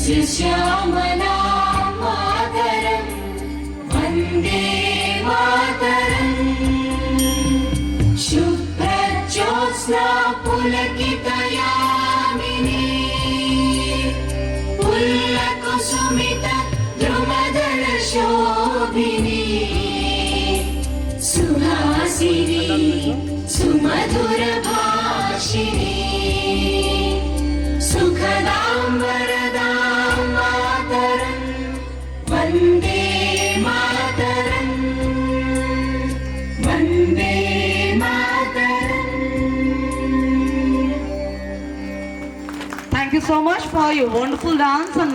सस्यश्यामला मातरं वन्दे मातरम् शुभ्रज्योत्स्ना पुलकितयामिनी पुल्लकुसुमित द्रुमदलशोभिनी सुहासिनी सुमधुरभाषिणी सुखदां वरदां मातरं वन्दे मातरं वन्दे मातरं. Thank you so much for your wonderful dance and